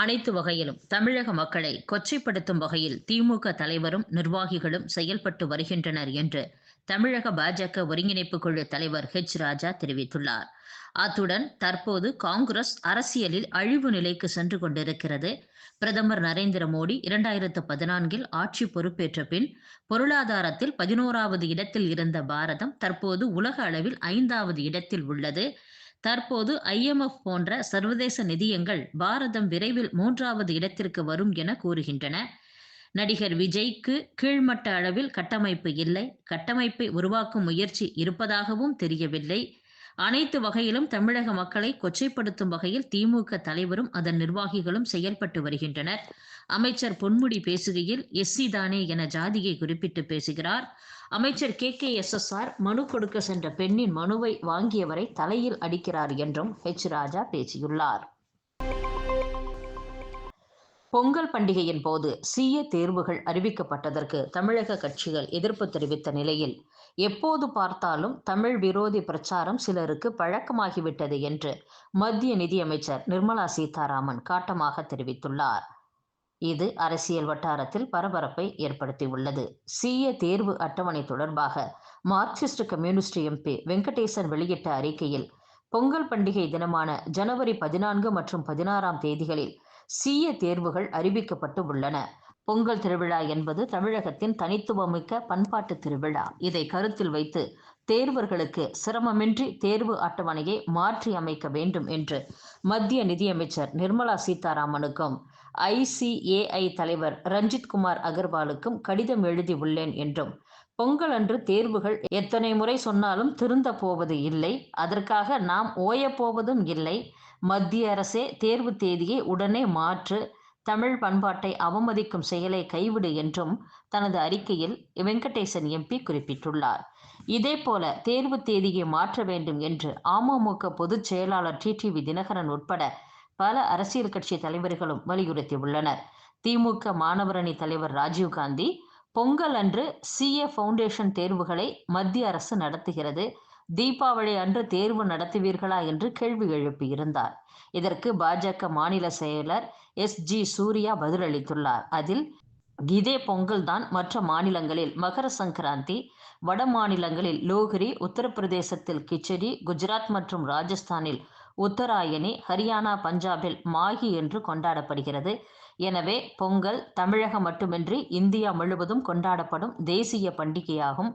அனைத்து வகையிலும் தமிழக மக்களை கொச்சைப்படுத்தும் வகையில் திமுக தலைவரும் நிர்வாகிகளும் செயல்பட்டு வருகின்றனர் என்று தமிழக பாஜக ஒருங்கிணைப்பு குழு தலைவர் ராஜா தெரிவித்துள்ளார். அத்துடன் தற்போது காங்கிரஸ் அரசியலில் அழிவு நிலைக்கு சென்று கொண்டிருக்கிறது. பிரதமர் நரேந்திர மோடி 2014 ஆட்சி பொறுப்பேற்ற பின் பொருளாதாரத்தில் 11வது இடத்தில் இருந்த பாரதம் தற்போது உலக அளவில் 5வது இடத்தில் உள்ளது. தற்போது IMF போன்ற சர்வதேச நிதியங்கள் பாரதம் விரைவில் 3வது இடத்திற்கு வரும் என கூறுகின்றன. நடிகர் விஜய்க்கு கீழ்மட்ட அளவில் கட்டமைப்பு இல்லை, கட்டமைப்பை உருவாக்கும் முயற்சி இருப்பதாகவும் தெரியவில்லை. அனைத்து வகையிலும் தமிழக மக்களை கொச்சைப்படுத்தும் வகையில் திமுக தலைவரும் அதன் நிர்வாகிகளும் செயல்பட்டு வருகின்றனர். அமைச்சர் பொன்முடி பேசுகையில் SC தானே என ஜாதியை குறிப்பிட்டு பேசுகிறார். அமைச்சர் KKSSR மனு கொடுக்க சென்ற பெண்ணின் மனுவை வாங்கியவரை தலையில் அடிக்கிறார் என்றும் ராஜா பேசியுள்ளார். பொங்கல் பண்டிகையின் போது CA தேர்வுகள் அறிவிக்கப்பட்டதற்கு தமிழக கட்சிகள் எதிர்ப்பு தெரிவித்த நிலையில் எப்போது பார்த்தாலும் தமிழ் விரோதி பிரச்சாரம் சிலருக்கு பழக்கமாகிவிட்டது என்று மத்திய நிதியமைச்சர் நிர்மலா சீதாராமன் காட்டமாக தெரிவித்துள்ளார். இது அரசியல் வட்டாரத்தில் பரபரப்பை ஏற்படுத்தியுள்ளது. CA தேர்வு அட்டவணை தொடர்பாக மார்க்சிஸ்ட் கம்யூனிஸ்ட் MP வெங்கடேசன் வெளியிட்ட அறிக்கையில் பொங்கல் பண்டிகை தினமான ஜனவரி 14 மற்றும் 16ஆம் தேதிகளில் CA தேர்வுகள் அறிவிக்கப்பட்டு உள்ளன. பொங்கல் திருவிழா என்பது தமிழகத்தின் தனித்துவமிக்க பண்பாட்டு திருவிழா. இதை கருத்தில் வைத்து தேர்வர்களுக்கு சிரமமின்றி தேர்வு அட்டவணையை மாற்றி அமைக்க வேண்டும் என்று மத்திய நிதியமைச்சர் நிர்மலா சீதாராமனுக்கும் ICAI தலைவர் ரஞ்சித் குமார் அகர்வாலுக்கும் கடிதம் எழுதி உள்ளேன் என்றும், பொங்கல் அன்று தேர்வுகள் எத்தனை முறை சொன்னாலும் திருந்த போவது இல்லை, அதற்காக நாம் ஓயப்போவதும் இல்லை, மத்திய அரசே தேர்வு தேதியை உடனே மாற்று, தமிழ் பண்பாட்டை அவமதிக்கும் செயலை கைவிடு என்றும் தனது அறிக்கையில் வெங்கடேசன் MP குறிப்பிட்டுள்ளார். இதேபோல தேர்வு தேதியை மாற்ற வேண்டும் என்று அமமுக பொதுச் செயலாளர் TTV தினகரன் உட்பட பல அரசியல் கட்சி தலைவர்களும் வலியுறுத்தியுள்ளனர். திமுக மாணவரணி தலைவர் ராஜீவ்காந்தி பொங்கல் அன்று CA ஃபவுண்டேஷன் தேர்வுகளை மத்திய அரசு நடத்துகிறது, தீபாவளி அன்று தேர்வு நடத்துவீர்களா என்று கேள்வி எழுப்பியிருந்தார். இதற்கு பாஜக மாநில செயலர் SG சூர்யா பதிலளித்துள்ளார். அதில் இதே பொங்கல் தான் மற்ற மாநிலங்களில் மகர சங்கராந்தி, வட மாநிலங்களில் லோஹ்ரி, உத்தரப்பிரதேசத்தில் கிச்சடி, குஜராத் மற்றும் ராஜஸ்தானில் உத்தராயணி, ஹரியானா, பஞ்சாபில் மாகி என்று கொண்டாடப்படுகிறது. எனவே பொங்கல் தமிழகம் மட்டுமின்றி இந்தியா முழுவதும் கொண்டாடப்படும் தேசிய பண்டிகையாகும்.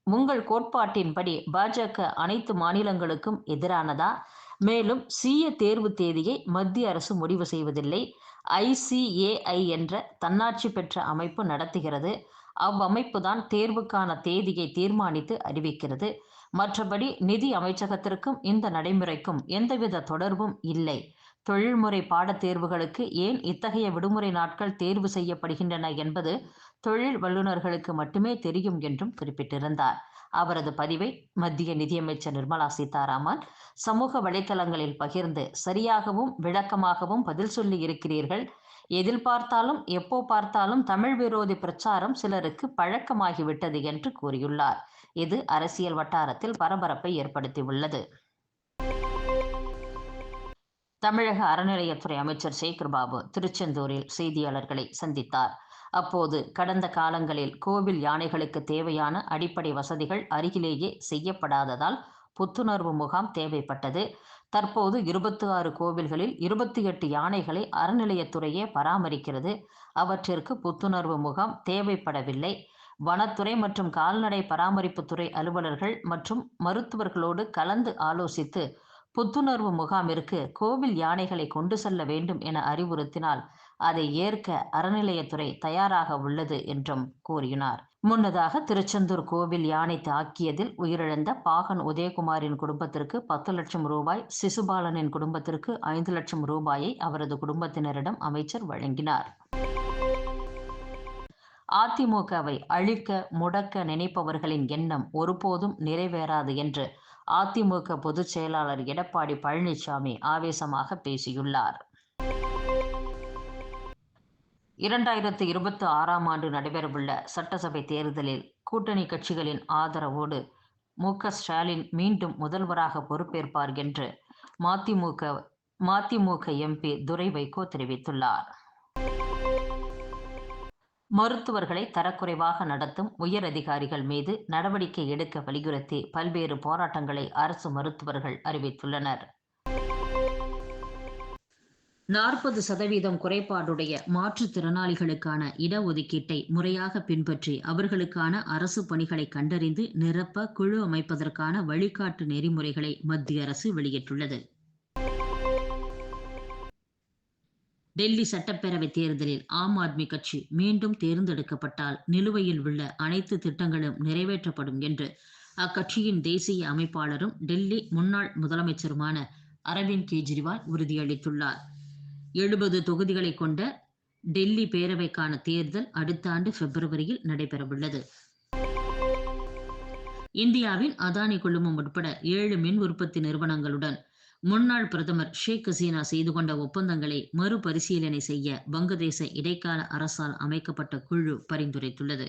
உங்கள் கோட்பாட்டின்படி பாஜக அனைத்து மாநிலங்களுக்கும் எதிரானதா? மேலும் CA தேர்வு தேதியை மத்திய அரசு முடிவு செய்வதில்லை, ICAI என்ற தன்னாட்சி பெற்ற அமைப்பு நடத்துகிறது. அவ்வமைப்பு தான் தேர்வுக்கான தேதியை தீர்மானித்து அறிவிக்கிறது. மற்றபடி நிதி அமைச்சகத்திற்கும் இந்த நடைமுறைக்கும் எந்தவித தொடர்பும் இல்லை. தொழில்முறை பாடத் தேர்வுகளுக்கு ஏன் இத்தகைய விடுமுறை நாட்கள் தேர்வு செய்யப்படுகின்றன என்பது தொழில் வல்லுநர்களுக்கு மட்டுமே தெரியும் என்றும் குறிப்பிட்டிருந்தார். அவரது பதிவை மத்திய நிதியமைச்சர் நிர்மலா சீதாராமன் சமூக வலைதளங்களில் பகிர்ந்து சரியாகவும் விளக்கமாகவும் பதில் சொல்லி இருக்கிறீர்கள். எதில் பார்த்தாலும் எப்போ பார்த்தாலும் தமிழ் விரோதி பிரச்சாரம் சிலருக்கு பழக்கமாகிவிட்டது என்று கூறியுள்ளார். இது அரசியல் வட்டாரத்தில் பரபரப்பை ஏற்படுத்தியுள்ளது. தமிழக அறநிலையத்துறை அமைச்சர் சேகர் பாபு திருச்செந்தூரில் செய்தியாளர்களை சந்தித்தார். அப்போது கடந்த காலங்களில் கோவில் யானைகளுக்கு தேவையான அடிப்படை வசதிகள் அருகிலேயே செய்யப்படாததால் புத்துணர்வு முகாம் தேவைப்பட்டது. தற்போது 26 கோவில்களில் 28 யானைகளை அறநிலையத்துறையே பராமரிக்கிறது. அவற்றிற்கு புத்துணர்வு முகாம் தேவைப்படவில்லை. வனத்துறை மற்றும் கால்நடை பராமரிப்புத்துறை அலுவலர்கள் மற்றும் மருத்துவர்களோடு கலந்து ஆலோசித்து புத்துணர்வு முகாமிற்கு கோவில் யானைகளை கொண்டு செல்ல வேண்டும் என அறிவுறுத்தினால் அதை ஏற்க அறநிலையத்துறை தயாராக உள்ளது என்றும் கூறினார். முன்னதாக திருச்செந்தூர் கோவில் யானை தாக்கியதில் உயிரிழந்த பாகன் உதயகுமாரின் குடும்பத்திற்கு 10 லட்சம் ரூபாய், சிசுபாலனின் குடும்பத்திற்கு 5 லட்சம் ரூபாயை அவரது குடும்பத்தினரிடம் அமைச்சர் வழங்கினார். அதிமுகவை அழிக்க முடக்க நினைப்பவர்களின் எண்ணம் ஒருபோதும் நிறைவேறாது என்று அதிமுக பொதுச் செயலாளர் எடப்பாடி பழனிசாமி ஆவேசமாக பேசியுள்ளார். 2026ஆம் ஆண்டு நடைபெறவுள்ள சட்டசபை தேர்தலில் கூட்டணி கட்சிகளின் ஆதரவோடு மு.க. ஸ்டாலின் மீண்டும் முதல்வராக பொறுப்பேற்பார் என்று மதிமுக மதிமுக எம்பி துரை வைகோ தெரிவித்துள்ளார். மருத்துவர்களை தரக்குறைவாக நடத்தும் உயர் அதிகாரிகள் மீது நடவடிக்கை எடுக்க வலியுறுத்தி பல்வேறு போராட்டங்களை அரசு மருத்துவர்கள் அறிவித்துள்ளனர். 40% குறைபாடுடைய மாற்றுத்திறனாளிகளுக்கான இடஒதுக்கீட்டை முறையாக பின்பற்றி அவர்களுக்கான அரசு பணிகளை கண்டறிந்து நிரப்ப குழு அமைப்பதற்கான வழிகாட்டு நெறிமுறைகளை மத்திய அரசு வெளியிட்டுள்ளது. டெல்லி சட்டப்பேரவை தேர்தலில் ஆம் ஆத்மி கட்சி மீண்டும் தேர்ந்தெடுக்கப்பட்டால் நிலுவையில் உள்ள அனைத்து திட்டங்களும் நிறைவேற்றப்படும் என்று அக்கட்சியின் தேசிய அமைப்பாளரும் டெல்லி முன்னாள் முதலமைச்சருமான அரவிந்த் கெஜ்ரிவால் உறுதியளித்துள்ளார். 70 தொகுதிகளை கொண்ட டெல்லி பேரவைக்கான தேர்தல் அடுத்த ஆண்டு பிப்ரவரியில் நடைபெறவுள்ளது. இந்தியாவின் அதானி குழுமம் உட்பட 7 மின் உற்பத்தி நிறுவனங்களுடன் முன்னாள் பிரதமர் ஷேக் ஹசீனா செய்து கொண்ட ஒப்பந்தங்களை மறுபரிசீலனை செய்ய வங்கதேச இடைக்கால அரசால் அமைக்கப்பட்ட குழு பரிந்துரைத்துள்ளது.